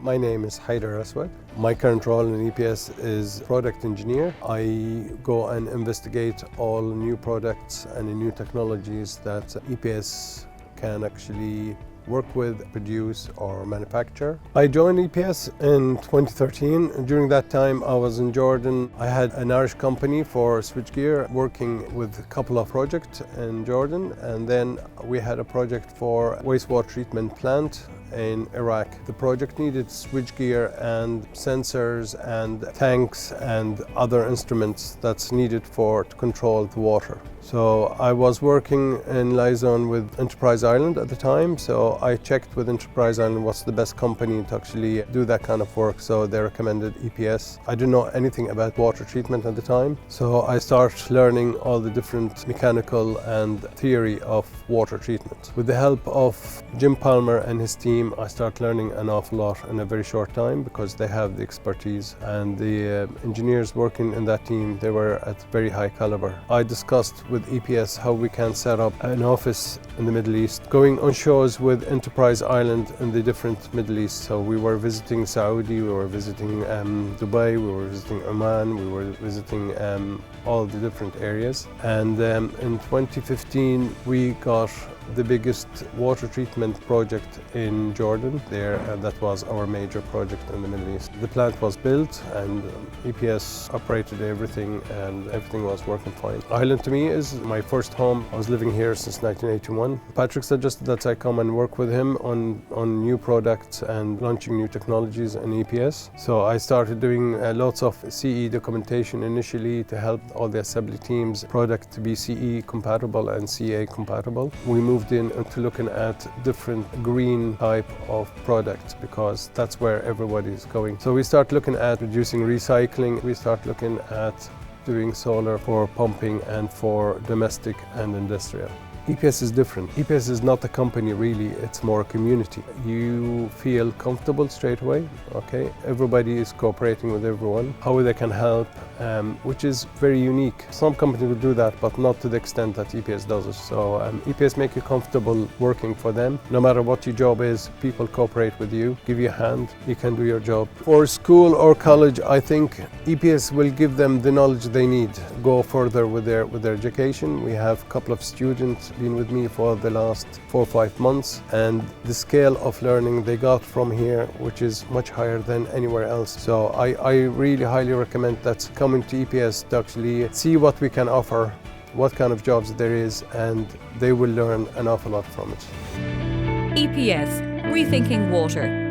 My name is Hyder Aswad. My current role in EPS is product engineer. I go and investigate all new products and new technologies that EPS can actually work with, produce or manufacture. I joined EPS in 2013. During that time I was in Jordan. I had an Irish company for switchgear working with a couple of projects in Jordan, and then we had a project for wastewater treatment plant in Iraq. The project needed switchgear and sensors and tanks and other instruments that's needed to control the water. So I was working in liaison with Enterprise Ireland at the time, so I checked with Enterprise Ireland what's the best company to actually do that kind of work, so they recommended EPS. I didn't know anything about water treatment at the time, so I started learning all the different mechanical and theory of water treatment. With the help of Jim Palmer and his team, I started learning an awful lot in a very short time because they have the expertise, and the engineers working in that team, they were at very high caliber. I discussed with EPS how we can set up an office in the Middle East, going on shows with Enterprise Ireland in the different Middle East. So we were visiting Saudi, we were visiting Dubai, we were visiting Amman, we were visiting all the different areas. And in 2015 we got the biggest water treatment project in Jordan there, and that was our major project in the Middle East. The plant was built and EPS operated everything, and everything was working fine. Ireland to me is my first home. I was living here since 1981. Patrick suggested that I come and work with him on new products and launching new technologies in EPS. So I started doing lots of CE documentation initially to help all the assembly teams product to be CE compatible and CA compatible. We moved into looking at different green type of products because that's where everybody is going. So we start looking at reducing recycling. We start looking at doing solar for pumping and for domestic and industrial. EPS is different. EPS is not a company really, it's more a community. You feel comfortable straight away, okay? Everybody is cooperating with everyone, how they can help, which is very unique. Some companies will do that, but not to the extent that EPS does it. So EPS make you comfortable working for them. No matter what your job is, people cooperate with you, give you a hand, you can do your job. For school or college, I think EPS will give them the knowledge they need, go further with their education. We have a couple of students been with me for the last 4 or 5 months, and the scale of learning they got from here, which is much higher than anywhere else. So I really highly recommend that coming to EPS to actually see what we can offer, what kind of jobs there is, and they will learn an awful lot from it. EPS, Rethinking Water.